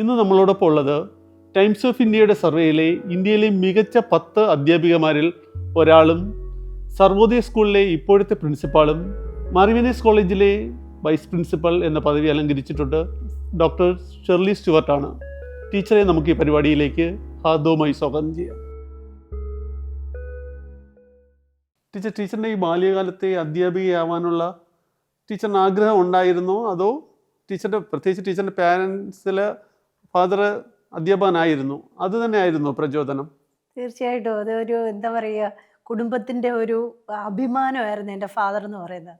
ഇന്ന് നമ്മളോടൊപ്പം ഉള്ളത് ടൈംസ് ഓഫ് ഇന്ത്യയുടെ സർവേയിലെ ഇന്ത്യയിലെ മികച്ച 10 അധ്യാപികമാരിൽ ഒരാളും സർവോദയ സ്കൂളിലെ ഇപ്പോഴത്തെ പ്രിൻസിപ്പാളും മാർവിനീസ് കോളേജിലെ വൈസ് പ്രിൻസിപ്പൽ എന്ന പദവി അലങ്കരിച്ചിട്ടുണ്ട് ഡോക്ടർ ഷെർലി സ്റ്റുവർട്ടാണ്. ടീച്ചറെ നമുക്ക് ഈ പരിപാടിയിലേക്ക് ഹാർദവുമായി സ്വാഗതം ചെയ്യാം. ടീച്ചറിൻ്റെ ഈ ബാല്യകാലത്തെ അധ്യാപികയാവാനുള്ള ടീച്ചറിന് ആഗ്രഹം ഉണ്ടായിരുന്നോ, അതോ പ്രത്യേകിച്ച് ടീച്ചറിൻ്റെ പാരൻസിൽ ഫാദർ അധ്യാപകനായിരുന്നു, അത് തന്നെ ആയിരുന്നു പ്രചോദനം? തീർച്ചയായിട്ടും അതൊരു എന്താ പറയുക, കുടുംബത്തിൻ്റെ ഒരു അഭിമാനമായിരുന്നു എൻ്റെ ഫാദർ എന്ന് പറയുന്നത്.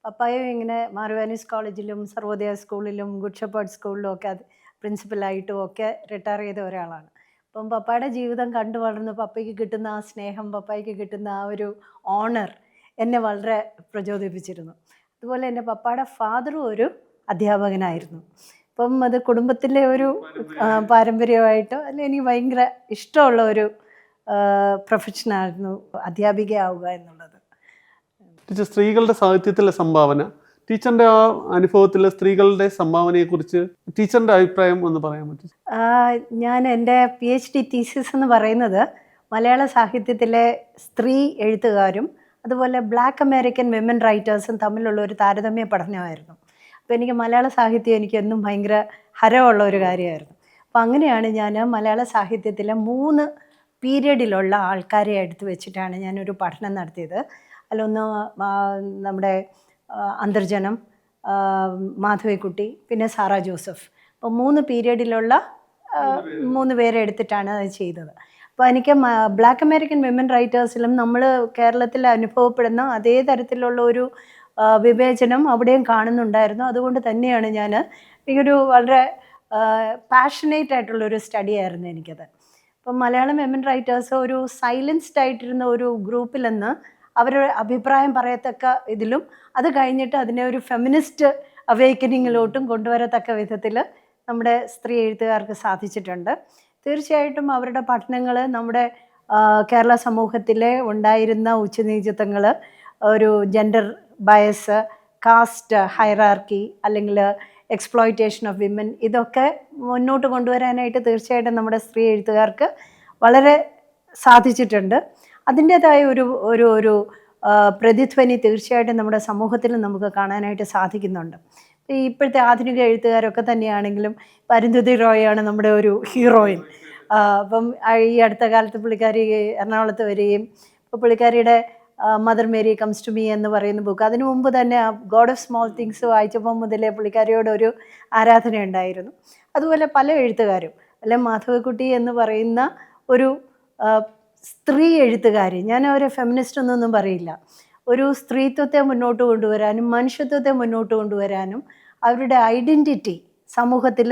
പപ്പായും ഇങ്ങനെ മാർവിനീസ് കോളേജിലും സർവോദയ സ്കൂളിലും ഗുഡ് ഷെപ്പേർഡ് സ്കൂളിലും ഒക്കെ പ്രിൻസിപ്പലായിട്ടും ഒക്കെ റിട്ടയർ ചെയ്ത ഒരാളാണ്. അപ്പം പപ്പായുടെ ജീവിതം കണ്ടു വളർന്ന് പപ്പയ്ക്ക് കിട്ടുന്ന ആ സ്നേഹം, പപ്പായ്ക്ക് കിട്ടുന്ന ആ ഒരു ഓണർ എന്നെ വളരെ പ്രചോദിപ്പിച്ചിരുന്നു. അതുപോലെ എൻ്റെ പപ്പായുടെ ഫാദറും ഒരു അധ്യാപകനായിരുന്നു. അപ്പം അത് കുടുംബത്തിലെ ഒരു പാരമ്പര്യമായിട്ടോ അല്ലെങ്കിൽ എനിക്ക് ഭയങ്കര ഇഷ്ടമുള്ള ഒരു പ്രൊഫഷനായിരുന്നു അധ്യാപികയാവുക എന്നുള്ളത്. ടീച്ചർ, സ്ത്രീകളുടെ സാഹിത്യത്തിലെ സംഭാവന, ടീച്ചറിൻ്റെ ആ അനുഭവത്തിൽ സ്ത്രീകളുടെ സംഭാവനയെക്കുറിച്ച് ടീച്ചറിൻ്റെ അഭിപ്രായം ഒന്ന് പറയാൻ പറ്റും? ഞാൻ എൻ്റെ PhD തീസിസ് എന്ന് പറയുന്നത് മലയാള സാഹിത്യത്തിലെ സ്ത്രീ എഴുത്തുകാരും അതുപോലെ ബ്ലാക്ക് അമേരിക്കൻ വിമൻ റൈറ്റേഴ്സും തമ്മിലുള്ള ഒരു താരതമ്യ പഠനമായിരുന്നു. അപ്പോൾ എനിക്ക് മലയാള സാഹിത്യം എനിക്ക് എന്നും ഭയങ്കര ഹരമുള്ള ഒരു കാര്യമായിരുന്നു. അപ്പോൾ അങ്ങനെയാണ് ഞാൻ മലയാള സാഹിത്യത്തിലെ 3 പീരിയഡിലുള്ള ആൾക്കാരെ എടുത്തു വെച്ചിട്ടാണ് ഞാനൊരു പഠനം നടത്തിയത്. അതിലൊന്ന് നമ്മുടെ അന്തർജനം, മാധവിക്കുട്ടി, പിന്നെ സാറാ ജോസഫ്. അപ്പോൾ 3 പീരിയഡിലുള്ള 3 പേരെ എടുത്തിട്ടാണ് അത് ചെയ്തത്. അപ്പോൾ എനിക്ക് ബ്ലാക്ക് അമേരിക്കൻ വിമൻ റൈറ്റേഴ്സിലും നമ്മൾ കേരളത്തിൽ അനുഭവപ്പെടുന്ന അതേ തരത്തിലുള്ള ഒരു വിവേചനം അവിടെയും കാണുന്നുണ്ടായിരുന്നു. അതുകൊണ്ട് തന്നെയാണ് ഞാൻ എനിക്കൊരു വളരെ പാഷനേറ്റ് ആയിട്ടുള്ളൊരു സ്റ്റഡി ആയിരുന്നു എനിക്കത്. അപ്പം മലയാളം വിമൻ റൈറ്റേഴ്സ് ഒരു സൈലൻസ്ഡ് ആയിട്ടിരുന്ന ഒരു ഗ്രൂപ്പിൽ നിന്ന് അവരുടെ അഭിപ്രായം പറയത്തക്ക ഇതിലും അത് കഴിഞ്ഞിട്ട് അതിനെ ഒരു ഫെമിനിസ്റ്റ് അവേക്കനിങ്ങിലോട്ടും കൊണ്ടുവരത്തക്ക വിധത്തിൽ നമ്മുടെ സ്ത്രീ എഴുത്തുകാർക്ക് സാധിച്ചിട്ടുണ്ട്. തീർച്ചയായിട്ടും അവരുടെ പഠനങ്ങൾ നമ്മുടെ കേരള സമൂഹത്തിലെ ഉണ്ടായിരുന്ന ഉച്ചനീചത്വങ്ങൾ, ഒരു ജെൻഡർ ബയസ്, കാസ്റ്റ് ഹൈറാർക്കി അല്ലെങ്കിൽ എക്സ്പ്ലോയിറ്റേഷൻ ഓഫ് വിമൻ, ഇതൊക്കെ മുന്നോട്ട് കൊണ്ടുവരാനായിട്ട് തീർച്ചയായിട്ടും നമ്മുടെ സ്ത്രീ എഴുത്തുകാർക്ക് വളരെ സാധിച്ചിട്ടുണ്ട്. അതിൻ്റേതായ ഒരു പ്രതിധ്വനി തീർച്ചയായിട്ടും നമ്മുടെ സമൂഹത്തിൽ നമുക്ക് കാണാനായിട്ട് സാധിക്കുന്നുണ്ട്. ഇപ്പോഴത്തെ ആധുനിക എഴുത്തുകാരൊക്കെ തന്നെയാണെങ്കിലും അരുന്ധതി റോയാണ് നമ്മുടെ ഒരു ഹീറോയിൻ. അപ്പം ഈ അടുത്ത കാലത്ത് പുള്ളിക്കാരി എറണാകുളത്ത് വരികയും ഇപ്പോൾ പുള്ളിക്കാരിയുടെ mother Mary comes to me എന്ന് പറയുന്ന ബുക്ക്, അതിനു മുമ്പ് തന്നെ ഗോഡ് ഓഫ് സ്മോൾ തിങ്സ് വായിച്ചപ്പോൾ മുതലേ പുള്ളിക്കാരിയോടൊരു ആരാധന ഉണ്ടായിരുന്നു. അതുപോലെ പല എഴുത്തുകാരും, അല്ലെ മാധവിക്കുട്ടി എന്ന് പറയുന്ന ഒരു സ്ത്രീ എഴുത്തുകാരി, ഞാൻ അവരെ ഫെമിനിസ്റ്റ് എന്നൊന്നും പറയില്ല, ഒരു സ്ത്രീത്വത്തെ മുന്നോട്ട് കൊണ്ടുവരാനും മനുഷ്യത്വത്തെ മുന്നോട്ട് കൊണ്ടുവരാനും അവരുടെ ഐഡൻറ്റിറ്റി സമൂഹത്തിൽ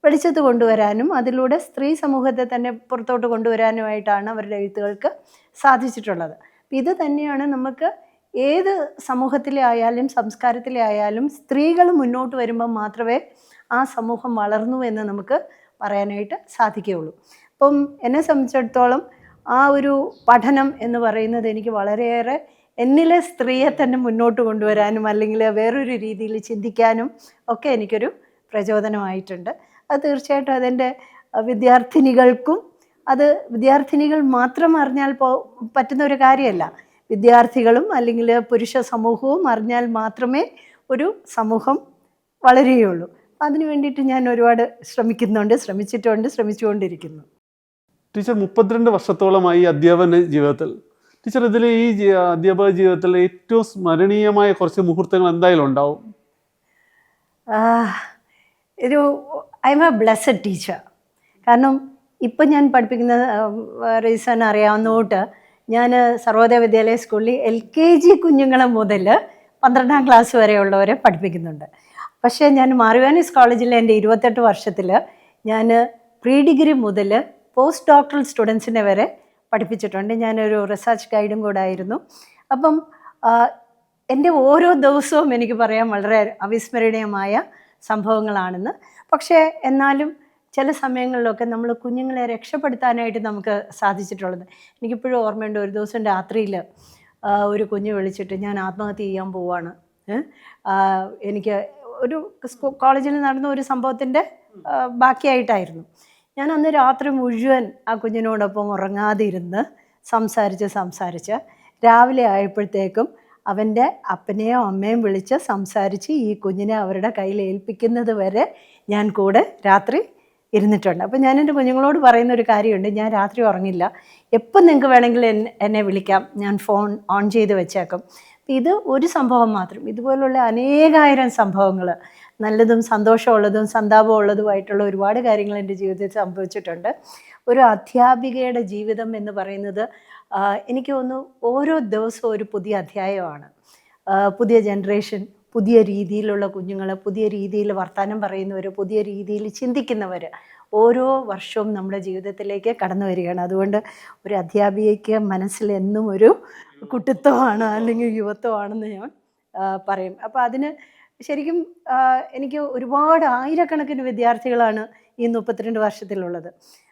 വെളിച്ചത്ത് കൊണ്ടുവരാനും അതിലൂടെ സ്ത്രീ സമൂഹത്തെ തന്നെ പുറത്തോട്ട് കൊണ്ടുവരാനുമായിട്ടാണ് അവരുടെ എഴുത്തുകൾക്ക് സാധിച്ചിട്ടുള്ളത്. ഇത് തന്നെയാണ് നമുക്ക് ഏത് സമൂഹത്തിലെ ആയാലും സംസ്കാരത്തിലെ ആയാലും സ്ത്രീകൾ മുന്നോട്ട് വരുമ്പോൾ മാത്രമേ ആ സമൂഹം വളർന്നു എന്ന് നമുക്ക് പറയാനായിട്ട് സാധിക്കുകയുള്ളൂ. അപ്പം എന്നെ സംബന്ധിച്ചിടത്തോളം ആ ഒരു പഠനം എന്ന് പറയുന്നത് എനിക്ക് വളരെയേറെ എന്നിലെ സ്ത്രീയെ തന്നെ മുന്നോട്ട് കൊണ്ടുവരാനും അല്ലെങ്കിൽ വേറൊരു രീതിയിൽ ചിന്തിക്കാനും ഒക്കെ എനിക്കൊരു പ്രചോദനമായിട്ടുണ്ട്. അത് തീർച്ചയായിട്ടും അതെൻ്റെ വിദ്യാർത്ഥിനികൾക്കും, അത് വിദ്യാർത്ഥിനികൾ മാത്രം അറിഞ്ഞാൽ പറ്റുന്ന ഒരു കാര്യമല്ല, വിദ്യാർത്ഥികളും അല്ലെങ്കിൽ പുരുഷ സമൂഹവും അറിഞ്ഞാൽ മാത്രമേ ഒരു സമൂഹം വളരുകയുള്ളൂ. അതിനു വേണ്ടിയിട്ട് ഞാൻ ഒരുപാട് ശ്രമിച്ചുകൊണ്ടിരിക്കുന്നു. ടീച്ചർ 32 വർഷത്തോളമായി അധ്യാപന ജീവിതത്തിൽ. ടീച്ചർ, ഇതിൽ ഈ അധ്യാപക ജീവിതത്തിൽ ഏറ്റവും സ്മരണീയമായ കുറച്ച് മുഹൂർത്തങ്ങൾ എന്തായാലും ഉണ്ടാവും? I M A blessed teacher. കാരണം ഇപ്പം ഞാൻ പഠിപ്പിക്കുന്ന റീസൺ അറിയാവുന്ന തൊട്ട് ഞാൻ സർവോദയ വിദ്യാലയ സ്കൂളിൽ LKG കുഞ്ഞുങ്ങളെ മുതൽ 12ാം ക്ലാസ് വരെയുള്ളവരെ പഠിപ്പിക്കുന്നുണ്ട്. പക്ഷേ ഞാൻ മാർവിനീസ് കോളേജിലെ എൻ്റെ 28 വർഷത്തിൽ ഞാൻ പ്രീ ഡിഗ്രി മുതൽ പോസ്റ്റ് ഡോക്ടറൽ സ്റ്റുഡൻസിനെ വരെ പഠിപ്പിച്ചിട്ടുണ്ട്. ഞാനൊരു റിസർച്ച് ഗൈഡും കൂടെ ആയിരുന്നു. അപ്പം എൻ്റെ ഓരോ ദിവസവും എനിക്ക് പറയാൻ വളരെ അവിസ്മരണീയമായ സംഭവങ്ങളാണെന്ന്. പക്ഷേ എന്നാലും ചില സമയങ്ങളിലൊക്കെ നമ്മൾ കുഞ്ഞുങ്ങളെ രക്ഷപ്പെടുത്താനായിട്ട് നമുക്ക് സാധിച്ചിട്ടുള്ളത് എനിക്കിപ്പോഴും ഓർമ്മയുണ്ട്. ഒരു ദിവസം രാത്രിയിൽ ഒരു കുഞ്ഞ് വിളിച്ചിട്ട് ഞാൻ ആത്മഹത്യ ചെയ്യാൻ പോവാണ്, എനിക്ക് ഒരു കോളേജിൽ നടന്ന ഒരു സംഭവത്തിൻ്റെ ബാക്കിയായിട്ടായിരുന്നു. ഞാൻ അന്ന് രാത്രി മുഴുവൻ ആ കുഞ്ഞിനോടൊപ്പം ഉറങ്ങാതെ ഇരുന്ന് സംസാരിച്ച് രാവിലെ ആയപ്പോഴത്തേക്കും അവൻ്റെ അപ്പനെയോ അമ്മയും വിളിച്ച് സംസാരിച്ച് ഈ കുഞ്ഞിനെ അവരുടെ കയ്യിൽ ഏൽപ്പിക്കുന്നത് വരെ ഞാൻ കൂടെ രാത്രി ഇരുന്നിട്ടുണ്ട്. അപ്പോൾ ഞാൻ എൻ്റെ കുഞ്ഞുങ്ങളോട് പറയുന്ന ഒരു കാര്യമുണ്ട്, ഞാൻ രാത്രി ഉറങ്ങില്ല, എപ്പം നിങ്ങൾക്ക് വേണമെങ്കിലും എന്നെ വിളിക്കാം, ഞാൻ ഫോൺ ഓൺ ചെയ്ത് വെച്ചേക്കും. ഇത് ഒരു സംഭവം മാത്രം, ഇതുപോലുള്ള അനേകായിരം സംഭവങ്ങൾ, നല്ലതും സന്തോഷമുള്ളതും സന്താപമുള്ളതുമായിട്ടുള്ള ഒരുപാട് കാര്യങ്ങൾ എൻ്റെ ജീവിതത്തിൽ സംഭവിച്ചിട്ടുണ്ട്. ഒരു അധ്യാപികയുടെ ജീവിതം എന്ന് പറയുന്നത് എനിക്ക് തോന്നുന്നു ഓരോ ദിവസവും ഒരു പുതിയ അധ്യായമാണ്. പുതിയ ജനറേഷൻ, പുതിയ രീതിയിലുള്ള കുഞ്ഞുങ്ങൾ, പുതിയ രീതിയിൽ വർത്തമാനം പറയുന്നവർ, പുതിയ രീതിയിൽ ചിന്തിക്കുന്നവർ ഓരോ വർഷവും നമ്മുടെ ജീവിതത്തിലേക്ക് കടന്നു വരികയാണ്. അതുകൊണ്ട് ഒരു അധ്യാപികയ്ക്ക് മനസ്സിൽ എന്നും ഒരു കുട്ടിത്വമാണ് അല്ലെങ്കിൽ യുവത്വമാണെന്ന് ഞാൻ പറയും. അപ്പോൾ അതിന് ശരിക്കും എനിക്ക് ഒരുപാട് ആയിരക്കണക്കിന് വിദ്യാർത്ഥികളാണ് ഈ 32 വർഷത്തിലുള്ളത്.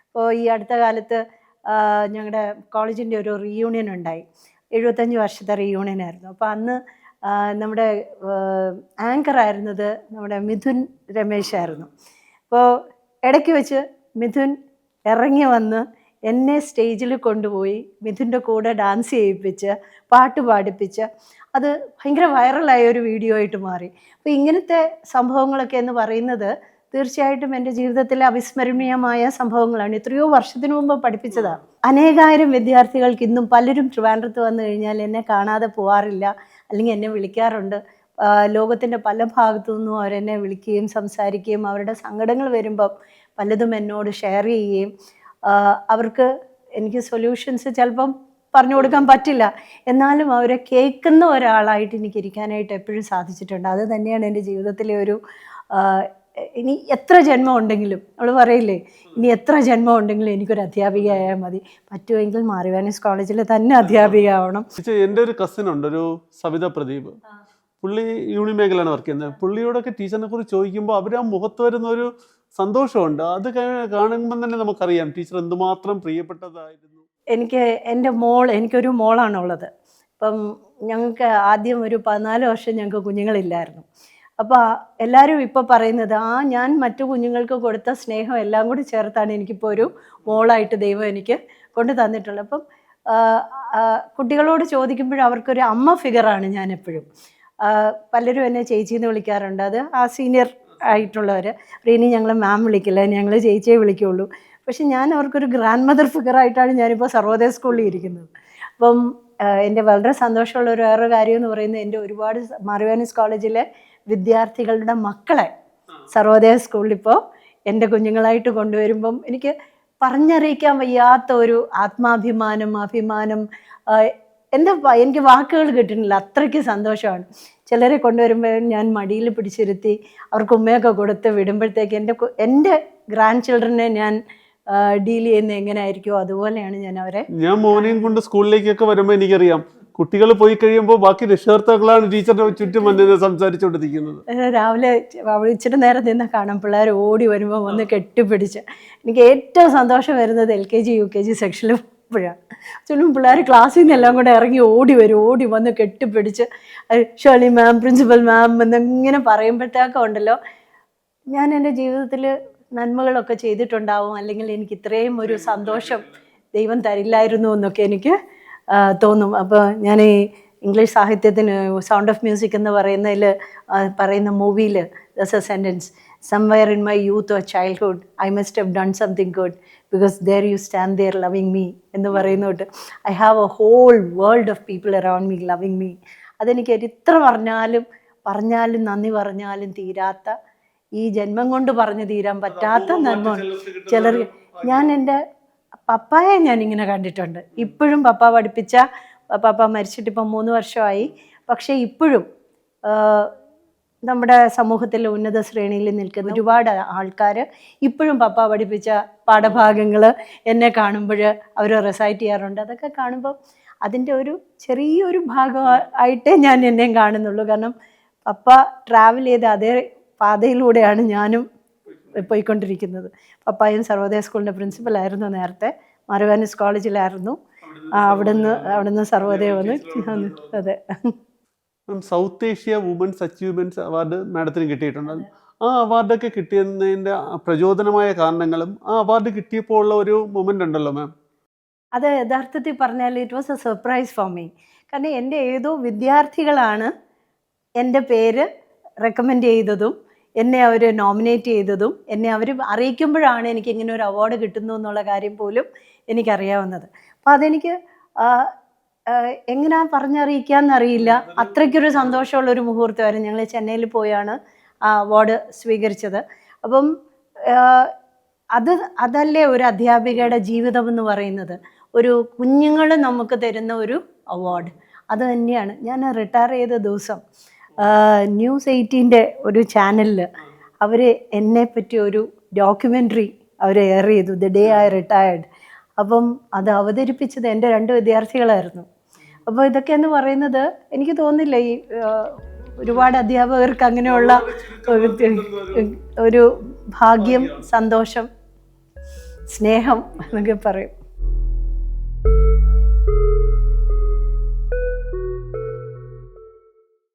അപ്പോൾ ഈ അടുത്ത കാലത്ത് ഞങ്ങളുടെ കോളേജിൻ്റെ ഒരു റീയൂണിയൻ ഉണ്ടായി, 75 വർഷത്തെ റീയൂണിയൻ ആയിരുന്നു. അപ്പോൾ അന്ന് നമ്മുടെ ആങ്കറായിരുന്നത് നമ്മുടെ മിഥുൻ രമേശായിരുന്നു. അപ്പോൾ ഇടയ്ക്ക് വെച്ച് മിഥുൻ ഇറങ്ങി വന്ന് എന്നെ സ്റ്റേജിൽ കൊണ്ടുപോയി മിഥുൻ്റെ കൂടെ ഡാൻസ് ചെയ്യിപ്പിച്ച് പാട്ട് പാടിപ്പിച്ച് അത് ഭയങ്കര വൈറലായ ഒരു വീഡിയോ ആയിട്ട് മാറി. അപ്പോൾ ഇങ്ങനത്തെ സംഭവങ്ങളൊക്കെ എന്ന് പറയുന്നത് തീർച്ചയായിട്ടും എൻ്റെ ജീവിതത്തിലെ അവിസ്മരണീയമായ സംഭവങ്ങളാണ്. എത്രയോ വർഷത്തിന് മുമ്പ് പഠിപ്പിച്ചതാണ്. അനേകായിരം വിദ്യാർത്ഥികൾക്ക് ഇന്നും പലരും ട്രിവാൻഡ്രത്ത് വന്നു കഴിഞ്ഞാൽ എന്നെ കാണാതെ പോകാറില്ല, അല്ലെങ്കിൽ എന്നെ വിളിക്കാറുണ്ട്. ലോകത്തിൻ്റെ പല ഭാഗത്തു നിന്നും അവരെന്നെ വിളിക്കുകയും സംസാരിക്കുകയും അവരുടെ സങ്കടങ്ങൾ വരുമ്പം പലതും എന്നോട് ഷെയർ ചെയ്യുകയും അവർക്ക് എനിക്ക് സൊല്യൂഷൻസ് ചിലപ്പം പറഞ്ഞു കൊടുക്കാൻ പറ്റില്ല, എന്നാലും അവരെ കേൾക്കുന്ന ഒരാളായിട്ട് എനിക്ക് ഇരിക്കാനായിട്ട് എപ്പോഴും സാധിച്ചിട്ടുണ്ട്. അത് തന്നെയാണ് എൻ്റെ ജീവിതത്തിലെ ഒരു ഇനി എത്ര ജന്മം ഉണ്ടെങ്കിലും, നമ്മൾ പറയില്ലേ, ഇനി എത്ര ജന്മം ഉണ്ടെങ്കിലും എനിക്കൊരു അധ്യാപികയായാൽ മതി, പറ്റുമെങ്കിൽ മാറിവാനീസ് കോളേജിൽ തന്നെ അധ്യാപിക ആവണം. എൻ്റെ ഒരു കസിൻ ഉണ്ട്, ഒരു സവിത പ്രദീപ്, പുള്ളി യൂണിയൻ മേഖലയാണ് വർക്ക് ചെയ്യുന്നത്. പുള്ളിയോടൊക്കെ ടീച്ചറിനെ കുറിച്ച് ചോദിക്കുമ്പോൾ അവർ ആ മുഖത്ത് വരുന്ന ഒരു സന്തോഷമുണ്ട്. അത് കാണുമ്പം തന്നെ നമുക്കറിയാം ടീച്ചർ എന്തുമാത്രം പ്രിയപ്പെട്ടതായിരുന്നു. എനിക്കൊരു മോളാണുള്ളത്. ഇപ്പം ഞങ്ങൾക്ക് ആദ്യം ഒരു 14 വർഷം ഞങ്ങൾക്ക് കുഞ്ഞുങ്ങളില്ലായിരുന്നു. അപ്പോൾ എല്ലാവരും ഇപ്പോൾ പറയുന്നത് ഞാൻ മറ്റു കുഞ്ഞുങ്ങൾക്ക് കൊടുത്ത സ്നേഹം എല്ലാം കൂടി ചേർത്താണ് എനിക്കിപ്പോൾ ഒരു മോളായിട്ട് ദൈവം എനിക്ക് കൊണ്ട് തന്നിട്ടുള്ളത്. അപ്പം കുട്ടികളോട് ചോദിക്കുമ്പോഴും അവർക്കൊരു അമ്മ ഫിഗറാണ് ഞാൻ എപ്പോഴും. പലരും എന്നെ ചേച്ചിയെന്ന് വിളിക്കാറുണ്ട്, അത് ആ സീനിയർ ആയിട്ടുള്ളവർ. ഇനി ഞങ്ങൾ മാം വിളിക്കില്ല, ഞങ്ങൾ ചേച്ചിയെ വിളിക്കുകയുള്ളൂ. പക്ഷെ ഞാൻ അവർക്കൊരു ഗ്രാൻഡ് മദർ ഫിഗറായിട്ടാണ് ഞാനിപ്പോൾ സർവോദയ സ്കൂളിൽ ഇരിക്കുന്നത്. അപ്പം എൻ്റെ വളരെ സന്തോഷമുള്ള വേറൊരു കാര്യം എന്ന് പറയുന്നത്, എൻ്റെ ഒരുപാട് മാറിവാനീസ് കോളേജിലെ വിദ്യാർത്ഥികളുടെ മക്കളെ സർവോദയ സ്കൂളിലിപ്പോൾ എൻ്റെ കുഞ്ഞുങ്ങളായിട്ട് കൊണ്ടുവരുമ്പം എനിക്ക് പറഞ്ഞറിയിക്കാൻ വയ്യാത്ത ഒരു അഭിമാനം, എനിക്ക് വാക്കുകൾ കിട്ടുന്നില്ല, അത്രയ്ക്ക് സന്തോഷമാണ്. ചിലരെ കൊണ്ടുവരുമ്പോൾ ഞാൻ മടിയിൽ പിടിച്ചിരുത്തി അവർക്ക് ഉമ്മയൊക്കെ കൊടുത്ത് വിടുമ്പോഴത്തേക്ക് എൻ്റെ ഗ്രാൻഡ് ചിൽഡ്രനെ ഞാൻ ഡീൽ ചെയ്യുന്നത് എങ്ങനെയായിരിക്കുമോ അതുപോലെയാണ് ഞാൻ മോനെയും കൊണ്ട് സ്കൂളിലേക്കൊക്കെ വരുമ്പോൾ എനിക്കറിയാം കുട്ടികൾ പോയി കഴിയുമ്പോൾ ബാക്കി രക്ഷകർത്താക്കളാണ് ടീച്ചറിന്റെ ചുറ്റും വന്ന് സംസാരിച്ചുകൊണ്ടിരിക്കുന്നത്. രാവിലെ ഇച്ചിരി നേരം നിന്ന് കാണാം പിള്ളേർ ഓടി വരുമ്പോൾ വന്ന് കെട്ടിപ്പിടിച്ച്. എനിക്ക് ഏറ്റവും സന്തോഷം വരുന്നത് LKG UKG സെക്ഷനിൽ ഇപ്പോഴാണ്. ചുറ്റും പിള്ളേർ ക്ലാസ്സിൽ നിന്ന് എല്ലാം കൂടെ ഇറങ്ങി ഓടി വന്ന് കെട്ടിപ്പിടിച്ച് ഷേർലി മാം, പ്രിൻസിപ്പൽ മാം എന്നിങ്ങനെ പറയുമ്പോഴത്തേക്കും ഉണ്ടല്ലോ, ഞാൻ എൻ്റെ ജീവിതത്തിൽ നന്മകളൊക്കെ ചെയ്തിട്ടുണ്ടാവും, അല്ലെങ്കിൽ എനിക്ക് ഇത്രയും ഒരു സന്തോഷം ദൈവം തരില്ലായിരുന്നു എന്നൊക്കെ എനിക്ക് തോന്നും. അപ്പോൾ ഞാൻ ഈ ഇംഗ്ലീഷ് സാഹിത്യത്തിന് സൗണ്ട് ഓഫ് മ്യൂസിക് എന്ന് പറയുന്ന മൂവിയിൽ there's a sentence, somewhere in my youth or childhood I must have done something good because there you stand there loving me എന്ന് പറയുന്നോട്ട് I have a whole world of people around me loving me. അതെനിക്ക് എത്ര പറഞ്ഞാലും നന്ദി പറഞ്ഞാലും തീരാത്ത, ഈ ജന്മം കൊണ്ട് പറഞ്ഞു തീരാൻ പറ്റാത്ത നന്മ. ഞാൻ എൻ്റെ പപ്പായെ ഞാനിങ്ങനെ കണ്ടിട്ടുണ്ട്. ഇപ്പോഴും പപ്പ മരിച്ചിട്ട് ഇപ്പം 3 വർഷമായി. പക്ഷേ ഇപ്പോഴും നമ്മുടെ സമൂഹത്തിൽ ഉന്നത ശ്രേണിയിൽ നിൽക്കുന്ന ഒരുപാട് ആൾക്കാർ ഇപ്പോഴും പപ്പ പഠിപ്പിച്ച പാഠഭാഗങ്ങൾ എന്നെ കാണുമ്പോൾ അവർ റെസൈറ്റ് ചെയ്യാറുണ്ട്. അതൊക്കെ കാണുമ്പോൾ അതിൻ്റെ ഒരു ചെറിയൊരു ഭാഗമായിട്ടേ ഞാൻ എന്നെയും കാണുന്നുള്ളൂ. കാരണം പപ്പ ട്രാവൽ ചെയ്ത അതേ പാതയിലൂടെയാണ് ഞാനും പോയിക്കൊണ്ടിരിക്കുന്നത്. പപ്പായും സർവോദയ സ്കൂളിൻ്റെ പ്രിൻസിപ്പലായിരുന്നു, നേരത്തെ മാറിവാനീസ് കോളേജിലായിരുന്നു. അവിടുന്ന് സർവോദയ വന്ന്. അതെ. Ma'am South Asia women's achievements award മാഡത്തിന് കിട്ടിയിട്ടുണ്ട്. ആ അവാർഡൊക്കെ കിട്ടിയതിൻ്റെ പ്രചോദനമായ കാരണങ്ങളും ആ അവാർഡ് കിട്ടിയപ്പോൾ ഉള്ള ഒരു മൊമെൻ്റ് ഉണ്ടല്ലോ മാം. അത് യഥാർത്ഥത്തിൽ പറഞ്ഞാൽ it was A surprise for me. കാരണം എൻ്റെ ഏതോ വിദ്യാർത്ഥികളാണ് എൻ്റെ പേര് റെക്കമെൻഡ് ചെയ്തതും എന്നെ അവർ നോമിനേറ്റ് ചെയ്തതും എന്നെ അവർ അറിയിക്കുമ്പോഴാണ് എനിക്ക് ഇങ്ങനെ ഒരു അവാർഡ് കിട്ടുന്നു എന്നുള്ള കാര്യം പോലും എനിക്കറിയാവുന്നത്. അപ്പോൾ അതെനിക്ക് എങ്ങനെയാ പറഞ്ഞറിയിക്കാമെന്നറിയില്ല. അത്രയ്ക്കൊരു സന്തോഷമുള്ളൊരു മുഹൂർത്തമായിരുന്നു. ഞങ്ങൾ ചെന്നൈയിൽ പോയാണ് ആ അവാർഡ് സ്വീകരിച്ചത്. അപ്പം അതല്ലേ ഒരു അധ്യാപികയുടെ ജീവിതം എന്ന് പറയുന്നത്, ഒരു കുഞ്ഞുങ്ങൾ നമുക്ക് തരുന്ന ഒരു അവാർഡ്. അത് തന്നെയാണ്. ഞാൻ റിട്ടയർ ചെയ്ത ദിവസം ന്യൂസ് 18 ഒരു ചാനലിൽ അവർ എന്നെ പറ്റി ഒരു ഡോക്യുമെൻ്ററി അവർ എയർ ചെയ്തു, ദ ഡേ ഐ റിട്ടയർഡ്. അപ്പം അത് അവതരിപ്പിച്ചത് എൻ്റെ 2 വിദ്യാർത്ഥികളായിരുന്നു. അപ്പോൾ ഇതൊക്കെ എന്ന് പറയുന്നത് എനിക്ക് തോന്നുന്നില്ല ഈ ഒരുപാട് അധ്യാപകർക്ക് അങ്ങനെയുള്ള ഒരു ഭാഗ്യം, സന്തോഷം, സ്നേഹം എന്നൊക്കെ പറയും.